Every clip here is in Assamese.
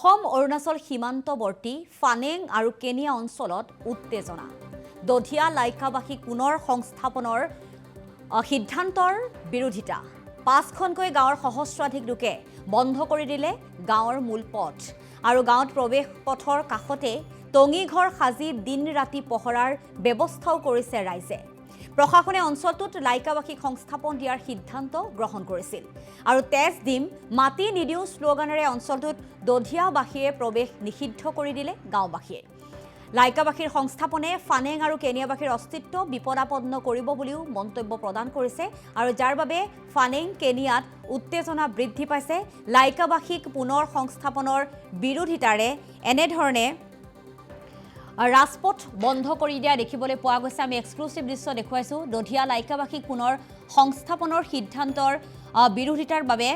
অসম অৰুণাচল সীমান্তৱৰ্তী ফানেং আৰু কেনিয়া অঞ্চলত উত্তেজনা দধিয়া লাইকাবাসীক পুনৰ সংস্থাপনৰ সিদ্ধান্তৰ বিৰোধিতা ৫খনকৈ গাঁৱৰ সহস্ৰাধিক লোকে বন্ধ কৰি দিলে গাঁৱৰ মূল পথ আৰু গাঁৱত প্ৰৱেশ পথৰ কাষতে টঙি ঘৰ সাজি দিন ৰাতি পহৰাৰ ব্যৱস্থাও কৰিছে ৰাইজে প্ৰশাসনে অঞ্চলটোত লাইকাবাসীক সংস্থাপন দিয়াৰ সিদ্ধান্ত গ্ৰহণ কৰিছিল আৰু তেজ দিম মাটি নিদিও স্লোগানেৰে অঞ্চলটোত দধিয়াবাসীয়ে প্ৰৱেশ নিষিদ্ধ কৰি দিলে গাঁওবাসীয়ে লাইকাবাসীৰ সংস্থাপনে ফানেং আৰু কেনিয়াবাসীৰ অস্তিত্ব বিপদাপন্ন কৰিব বুলিও মন্তব্য প্ৰদান কৰিছে আৰু যাৰ বাবে ফানেং কেনিয়াত উত্তেজনা বৃদ্ধি পাইছে লাইকাবাসীক পুনৰ সংস্থাপনৰ বিৰোধিতাৰে এনেধৰণে ৰাজপথ বন্ধ কৰি দিয়া দেখিবলৈ পোৱা গৈছে আমি এক্সক্লুসিভ দৃশ্য দেখুৱাইছো দধিয়া লাইকাবাসীক পুনৰ সংস্থাপনৰ সিদ্ধান্তৰ বিৰোধিতাৰ বাবে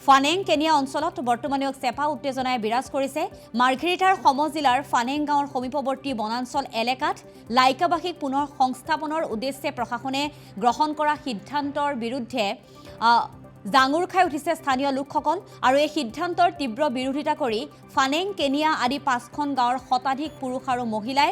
ফানেং কেনিয়া অঞ্চলত বৰ্তমানেও চেপা উত্তেজনাই বিৰাজ কৰিছে মাৰ্ঘেৰিটাৰ সমজিলাৰ ফানেং গাঁৱৰ সমীপৱৰ্তী বনাঞ্চল এলেকাত লাইকাবাসীক পুনৰ সংস্থাপনৰ উদ্দেশ্যে প্ৰশাসনে গ্ৰহণ কৰা সিদ্ধান্তৰ বিৰুদ্ধে জাঙুৰ খাই উঠিছে স্থানীয় লোকসকল আৰু এই সিদ্ধান্তৰ তীব্ৰ বিৰোধিতা কৰি ফানেং কেনিয়া আদি ৫খন গাঁৱৰ শতাধিক পুৰুষ আৰু মহিলাই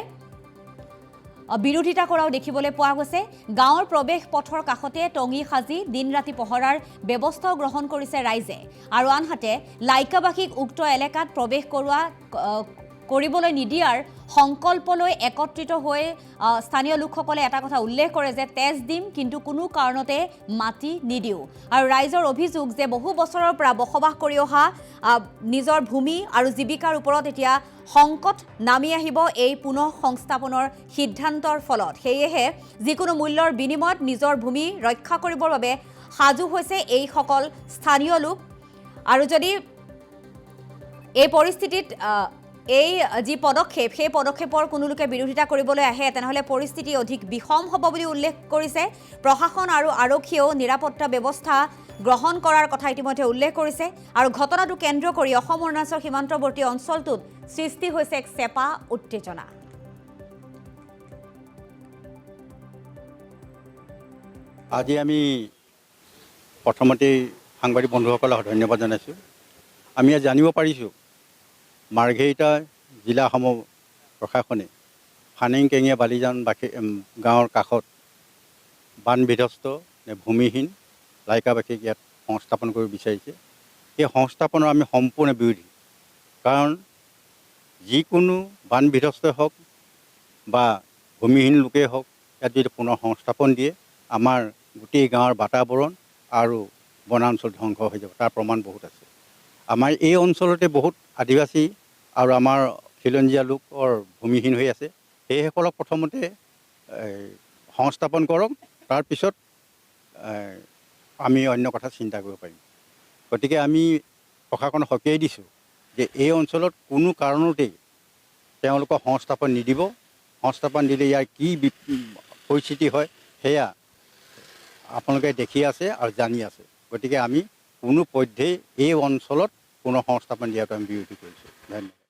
বিৰোধিতা কৰাও দেখিবলৈ পোৱা গৈছে গাঁৱৰ প্ৰৱেশ পথৰ কাষতে টঙি সাজি দিন ৰাতি পহৰাৰ ব্যৱস্থাও গ্ৰহণ কৰিছে ৰাইজে আৰু আনহাতে লাইকাবাসীক উক্ত এলেকাত প্ৰৱেশ কৰিবলৈ নিদিয়াৰ সংকল্পলৈ একত্ৰিত হৈ স্থানীয় লোকসকলে এটা কথা উল্লেখ কৰে যে তেজ দিম কিন্তু কোনো কাৰণতে মাটি নিদিও আৰু ৰাইজৰ অভিযোগ যে বহু বছৰৰ পৰা বসবাস কৰি অহা নিজৰ ভূমি আৰু জীৱিকাৰ ওপৰত এতিয়া সংকট নামি আহিব এই পুনৰ সংস্থাপনৰ সিদ্ধান্তৰ ফলত সেয়েহে যিকোনো মূল্যৰ বিনিময়ত নিজৰ ভূমি ৰক্ষা কৰিবৰ বাবে সাজু হৈছে এই সকল স্থানীয় লোক আৰু যদি এই পৰিস্থিতিত এই যি পদক্ষেপ সেই পদক্ষেপৰ কোনো লোকে বিৰোধিতা কৰিবলৈ আহে তেনেহলে পৰিস্থিতি অধিক বিষম হ'ব বুলি উল্লেখ কৰিছে প্ৰশাসন আৰু আৰক্ষীয়েও নিৰাপত্তা ব্যৱস্থা গ্ৰহণ কৰাৰ কথা ইতিমধ্যে উল্লেখ কৰিছে আৰু ঘটনাটো কেন্দ্ৰ কৰি অসম অৰুণাচল সীমান্তৱৰ্তী অঞ্চলটোত সৃষ্টি হৈছে এক চেপা উত্তেজনা আজি আমি প্ৰথমতে সাংবাদিক বন্ধুসকলক ধন্যবাদ জনাইছোঁ আমি জানিব পাৰিছোঁ মাৰ্ঘেৰিটা জিলা সম প্ৰশাসনে ফানেং কেনিয়া বালিজান গাঁৱৰ কাষত বান বিধ্বস্ত ভূমিহীন লাইকাবাসীক ইয়াত সংস্থাপন কৰিব বিচাৰিছে এই সংস্থাপনৰ আমি সম্পূৰ্ণ বিৰোধী কাৰণ যিকোনো বান বিধ্বস্তই হওক বা ভূমিহীন লোকেই হওক ইয়াত যদি পুনৰ সংস্থাপন দিয়ে আমাৰ গোটেই গাঁৱৰ বাতাবৰণ আৰু বনাঞ্চল ধ্বংস হৈ যাব তাৰ প্ৰমাণ বহুত আছে আমাৰ এই অঞ্চলতে বহুত আদিবাসী আৰু আমাৰ খিলঞ্জীয়া লোকৰ ভূমিহীন হৈ আছে সেইসকলক প্ৰথমতে সংস্থাপন কৰক তাৰপিছত আমি অন্য কথা চিন্তা কৰিব পাৰিম গতিকে আমি প্ৰশাসনক সকীয়াই দিছোঁ যে এই অঞ্চলত কোনো কাৰণতেই তেওঁলোকক সংস্থাপন নিদিব সংস্থাপন দিলে ইয়াৰ কি পৰিস্থিতি হয় সেয়া আপোনালোকে দেখি আছে আৰু জানি আছে গতিকে আমি কোনো পধ্যেই এই অঞ্চলত পুনৰ সংস্থাপন দিয়াটো আমি বিৰোধী কৰিছোঁ ধন্যবাদ